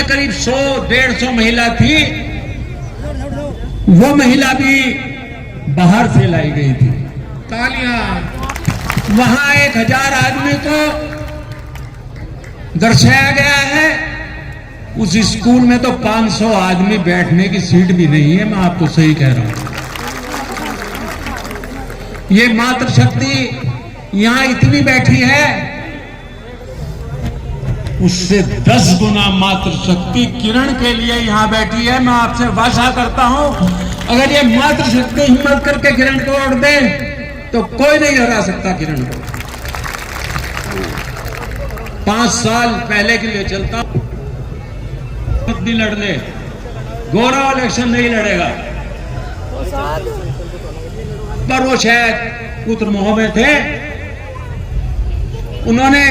उसमें करीब 100-150 महिला थी। वो महिला भी बाहर से लाई गई थी। तालियां। वहां 1000 आदमी को दर्शाया गया है। उस स्कूल में तो 500 आदमी बैठने की सीट भी नहीं है। मैं आपको सही कह रहा हूं। ये मातृशक्ति यहां इतनी बैठी है, उससे 10 गुना मातृशक्ति किरण के लिए यहां बैठी है। मैं आपसे वादा करता हूं, अगर ये मातृशक्ति हिम्मत करके किरण को वोट दे तो कोई नहीं हरा सकता किरण को। 5 साल पहले के लिए चलता हूं, भी लड़ ले, गौरव इलेक्शन नहीं लड़ेगा। पर वो शायद पुत्र मोह में थे, उन्होंने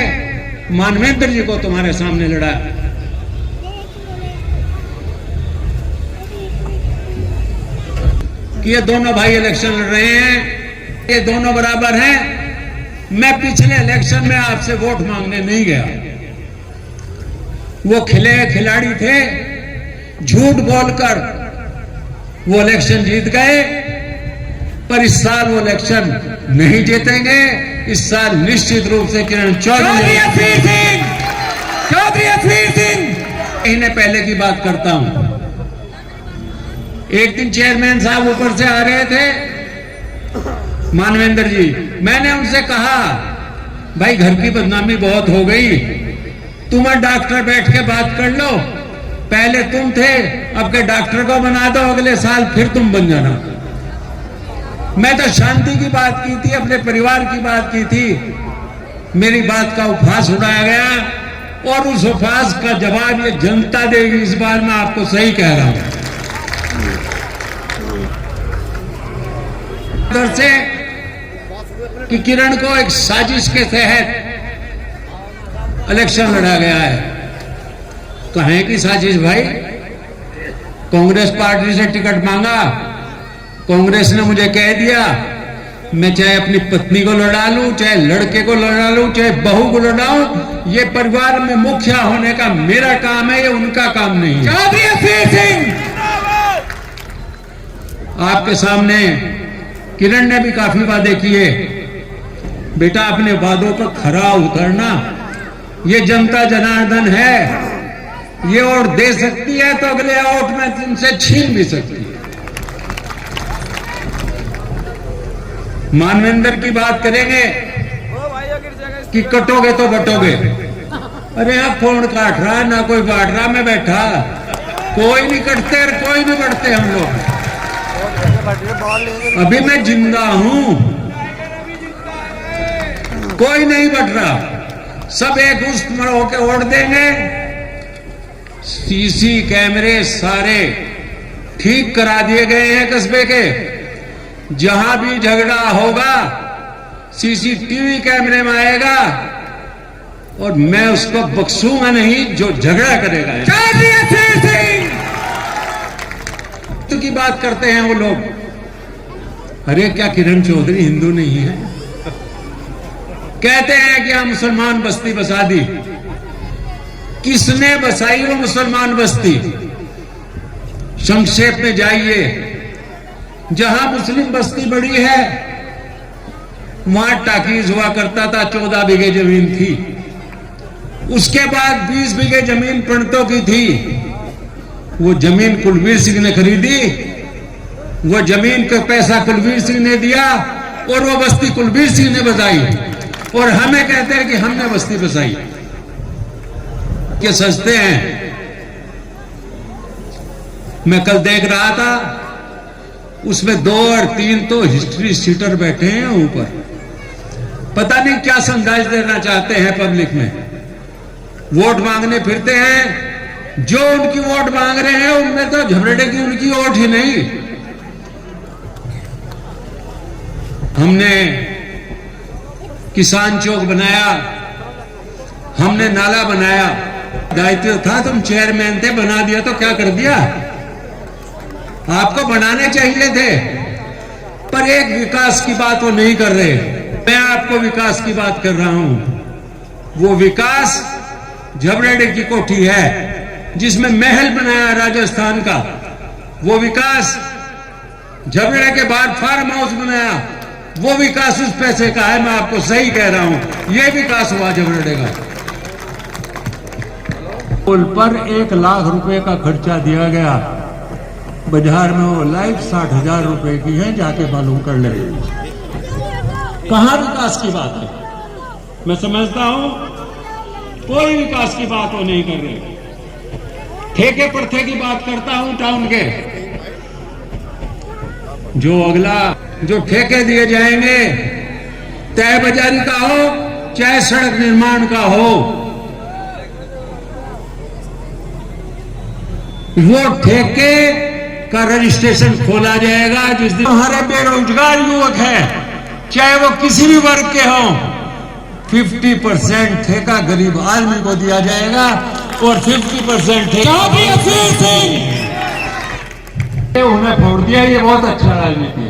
मानवेंद्र जी को तुम्हारे सामने लड़ा। कि ये दोनों भाई इलेक्शन लड़ रहे हैं, ये दोनों बराबर हैं। मैं पिछले इलेक्शन में आपसे वोट मांगने नहीं गया। वो खिलाड़ी थे, झूठ बोलकर वो इलेक्शन जीत गए। पर इस साल वो इलेक्शन नहीं जीतेंगे। इस साल निश्चित रूप से किरण चौधरी महीने पहले की बात करता हूं। एक दिन चेयरमैन साहब ऊपर से आ रहे थे, मानवेंद्र जी। मैंने उनसे कहा, भाई घर की बदनामी बहुत हो गई, तुम और डॉक्टर बैठ के बात कर लो। पहले तुम थे, अब के डॉक्टर को बना दो, अगले साल फिर तुम बन जाना। मैं तो शांति की बात की थी, अपने परिवार की बात की थी। मेरी बात का उपहास उड़ाया गया और उस उपहास का जवाब ये जनता देगी। इस बार मैं आपको सही कह रहा हूं। उधर से कि किरण को एक साजिश के तहत इलेक्शन लड़ा गया है। कहें की साजिश भाई? कांग्रेस पार्टी से टिकट मांगा, कांग्रेस ने मुझे कह दिया मैं चाहे अपनी पत्नी को लड़ा लूं, चाहे लड़के को लड़ा लूं, चाहे बहू को लड़ाऊं, ये परिवार में मुखिया होने का मेरा काम है, ये उनका काम नहीं है। आपके सामने किरण ने भी काफी वादे किए। बेटा अपने वादों पर खरा उतरना। ये जनता जनार्दन है, ये वोट दे सकती है तो अगले वोट में तुमसे छीन भी सकती है। मानवेंद्र की बात करेंगे कि कटोगे तो बटोगे। अरे अब कौन काट रहा, ना कोई बांट रहा, मैं बैठा। कोई नहीं कटते, कोई नहीं बढ़ते हम लोग। अभी मैं जिंदा हूं, कोई नहीं बट रहा। सब एक उस होके वोट देंगे। सीसी कैमरे सारे ठीक करा दिए गए हैं कस्बे के। जहां भी झगड़ा होगा सीसीटीवी कैमरे में आएगा और मैं उसको बख्शूंगा नहीं जो झगड़ा करेगा। तो की बात करते हैं वो लोग। अरे क्या किरण चौधरी हिंदू नहीं है? कहते हैं कि हम मुसलमान बस्ती बसा दी। किसने बसाई वो मुसलमान बस्ती? संक्षेप में जाइए, जहां मुस्लिम बस्ती बड़ी है वहां टाकीज हुआ करता था, 14 बीघे जमीन थी। उसके बाद 20 बीघे जमीन पंडितों की थी। वो जमीन कुलवीर सिंह ने खरीदी, वो जमीन का पैसा कुलवीर सिंह ने दिया और वो बस्ती कुलवीर सिंह ने बसाई। और हमें कहते हैं कि हमने बस्ती बसाई। ये सस्ते हैं। मैं कल देख रहा था, उसमें 2 और 3 तो हिस्ट्री सीटर बैठे हैं ऊपर। पता नहीं क्या संदेश देना चाहते हैं पब्लिक में। वोट मांगने फिरते हैं। जो उनकी वोट मांग रहे हैं उनमें तो झगड़े की उनकी वोट ही नहीं। हमने किसान चौक बनाया, हमने नाला बनाया। दायित्व था, तुम चेयरमैन थे, बना दिया तो क्या कर दिया? आपको बनाने चाहिए थे। पर एक विकास की बात वो नहीं कर रहे। मैं आपको विकास की बात कर रहा हूं। वो विकास झबरेड़े की कोठी है, जिसमें महल बनाया राजस्थान का, वो विकास, झगड़े के बाद फार्म हाउस बनाया, वो विकास उस पैसे का है। मैं आपको सही कह रहा हूं, ये विकास हुआ झगड़े का। पुल पर 1 लाख रुपए का खर्चा दिया गया, बाजार में वो लाइट 60,000 रुपए की है, जाके मालूम कर ले। कहां विकास की बात है? मैं समझता हूं कोई विकास की बात वो नहीं कर रहे। ठेके प्रथे की बात करता हूं टाउन के, जो अगला जो ठेके दिए जाएंगे, तय बाजारी का हो चाहे सड़क निर्माण का हो, वो ठेके का रजिस्ट्रेशन खोला जाएगा। जिस दिन हमारे बेरोजगार युवक हैं, चाहे वो किसी भी वर्ग के हों, 50% ठेका गरीब आदमी को दिया जाएगा और 50% ठेका उन्हें फोड़ दिया। ये बहुत अच्छा राजनीति